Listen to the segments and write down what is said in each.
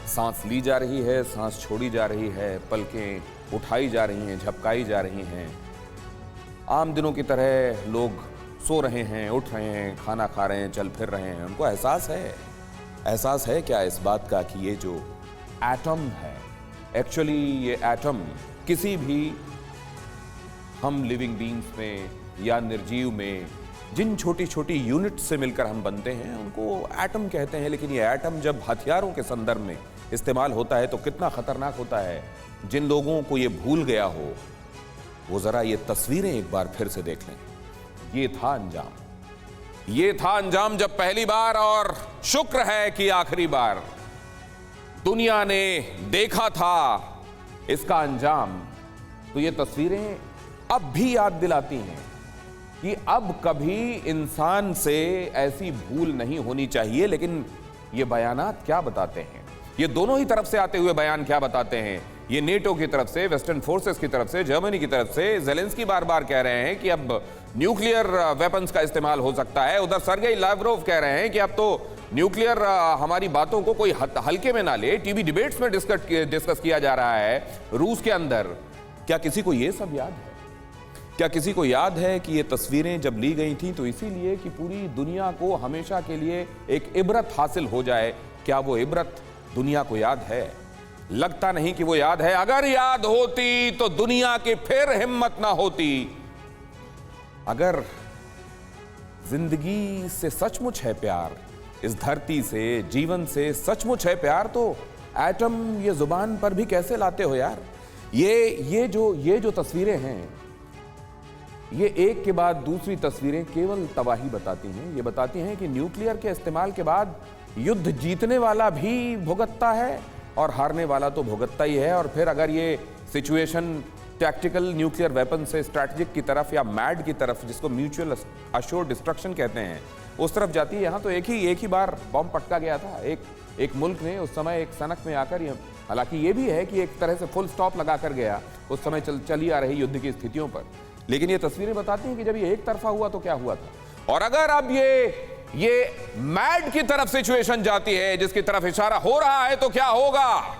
सांस ली जा रही है, सांस छोड़ी जा रही है, पलकें उठाई जा रही हैं, झपकाई जा रही हैं। आम दिनों की तरह लोग सो रहे हैं, उठ रहे हैं, खाना खा रहे हैं, चल फिर रहे हैं। उनको एहसास है क्या इस बात का कि ये जो एटम है, एक्चुअली ये एटम किसी भी हम लिविंग बींग्स में या निर्जीव में जिन छोटी छोटी यूनिट से मिलकर हम बनते हैं उनको एटम कहते हैं। लेकिन ये एटम जब हथियारों के संदर्भ में इस्तेमाल होता है तो कितना खतरनाक होता है। जिन लोगों को ये भूल गया हो वो जरा ये तस्वीरें एक बार फिर से देख लें। ये था अंजाम जब पहली बार और शुक्र है कि आखिरी बार दुनिया ने देखा था इसका अंजाम। तो ये तस्वीरें अब भी याद दिलाती हैं कि अब कभी इंसान से ऐसी भूल नहीं होनी चाहिए। लेकिन ये बयानात क्या बताते हैं, ये दोनों ही तरफ से आते हुए बयान क्या बताते हैं? ये नेटो की तरफ से, वेस्टर्न फोर्सेस की तरफ से, जर्मनी की तरफ से ज़ेलेंस्की बार बार कह रहे हैं कि अब न्यूक्लियर वेपन्स का इस्तेमाल हो सकता है। उधर सर्गेई लावरोव कह रहे हैं कि अब तो न्यूक्लियर हमारी बातों को कोई हल्के में ना ले, टीवी डिबेट्स में डिस्कस किया जा रहा है रूस के अंदर। क्या किसी को ये सब याद है? क्या किसी को याद है कि ये तस्वीरें जब ली गई थी तो इसीलिए कि पूरी दुनिया को हमेशा के लिए एक इबरत हासिल हो जाए? क्या वो इबरत दुनिया को याद है? लगता नहीं कि वो याद है। अगर याद होती तो दुनिया की फिर हिम्मत ना होती। अगर जिंदगी से सचमुच है प्यार, इस धरती से, जीवन से सचमुच है प्यार, तो एटम ये जुबान पर भी कैसे लाते हो यार? ये जो तस्वीरें हैं, ये एक के बाद दूसरी तस्वीरें केवल तबाही बताती हैं। ये बताती हैं कि न्यूक्लियर के इस्तेमाल के बाद युद्ध जीतने वाला भी भुगतता है और हारने वाला तो भुगतता ही है। और फिर अगर ये सिचुएशन टैक्टिकल न्यूक्लियर वेपन से स्ट्रैटेजिक की तरफ या मैड की तरफ, जिसको म्यूचुअल अश्योर्ड डिस्ट्रक्शन कहते हैं, उस तरफ जाती है। यहाँ तो एक ही बार बॉम्ब पटका गया था एक मुल्क ने उस समय एक सनक में आकर। हालांकि ये भी है कि एक तरह से फुल स्टॉप लगा कर गया उस समय चली आ रही युद्ध की स्थितियों पर। लेकिन ये तस्वीरें बताती हैं कि जब ये एक तरफा हुआ तो क्या हुआ था। और अगर अब ये मैड की तरफ सिचुएशन जाती है, जिसकी तरफ इशारा हो रहा है, तो क्या होगा?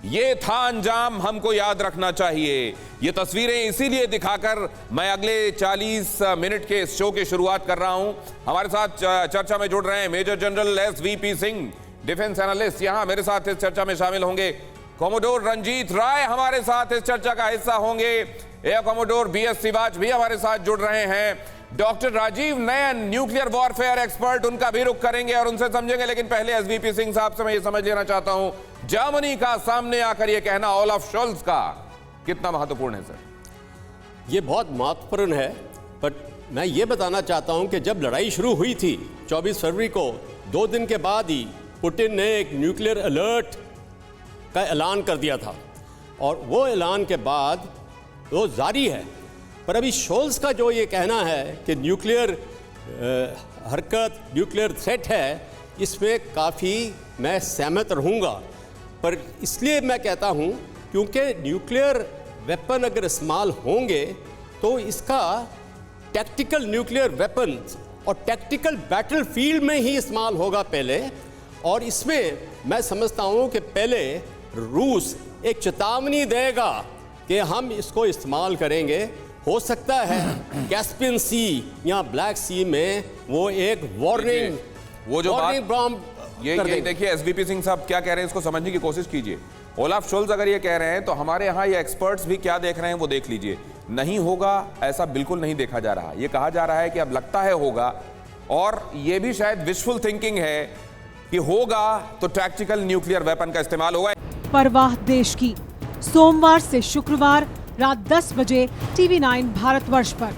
ये था अंजाम, हमको याद रखना चाहिए। ये तस्वीरें इसीलिए दिखाकर मैं अगले 40 मिनट के इस शो की शुरुआत कर रहा हूं। हमारे साथ चर्चा में जुड़ रहे हैं major general SVP Singh, defence analyst, यहां मेरे साथ इस चर्चा में शामिल होंगे। कॉमोडोर रंजीत राय हमारे साथ इस चर्चा का हिस्सा होंगे। एयर कॉमोडोर BS सिवाच भी हमारे साथ जुड़ रहे हैं। Doctor Rajiv Nayan, nuclear warfare expert, उनका भी रुख करेंगे और उनसे समझेंगे। लेकिन पहले SVP सिंह साहब से मैं ये समझ लेना चाहता हूं, जर्मनी का सामने आकर ये कहना ओलाफ शोल्ज का कितना महत्वपूर्ण है सर? ये बहुत महत्वपूर्ण है, बट मैं ये बताना चाहता हूं कि जब लड़ाई शुरू हुई थी 24 फरवरी को, 2 दिन के बाद ही पुतिन ने एक न्यूक्लियर अलर्ट का ऐलान कर दिया था और वो ऐलान के बाद वो जारी है। पर अभी शोल्ज का जो ये कहना है कि न्यूक्लियर हरकत, न्यूक्लियर थ्रेट है, इसमें काफ़ी मैं सहमत रहूँगा। पर इसलिए मैं कहता हूँ क्योंकि न्यूक्लियर वेपन अगर इस्तेमाल होंगे तो इसका टैक्टिकल न्यूक्लियर वेपन और टैक्टिकल बैटल फील्ड में ही इस्तेमाल होगा पहले। और इसमें मैं समझता हूँ कि पहले रूस एक चेतावनी देगा कि हम इसको इस्तेमाल करेंगे। हो सकता है कैस्पियन सी या ब्लैक सी में वो एक वार्निंग, वो जो बॉम्ब ये देखिए SVP सिंह साहब क्या कह रहे हैं, इसको समझने की कोशिश कीजिए। ओलाफ शोल्ज अगर ये कह रहे हैं तो हमारे यहाँ ये एक्सपर्ट्स भी क्या देख रहे हैं वो देख लीजिए। नहीं होगा ऐसा बिल्कुल नहीं देखा जा रहा। ये कहा जा रहा है कि अब लगता है होगा, और ये भी शायद विशफुल थिंकिंग है कि होगा तो टैक्टिकल न्यूक्लियर वेपन का इस्तेमाल होगा। परवाह देश की, सोमवार से शुक्रवार रात 10 बजे TV9 भारतवर्ष पर।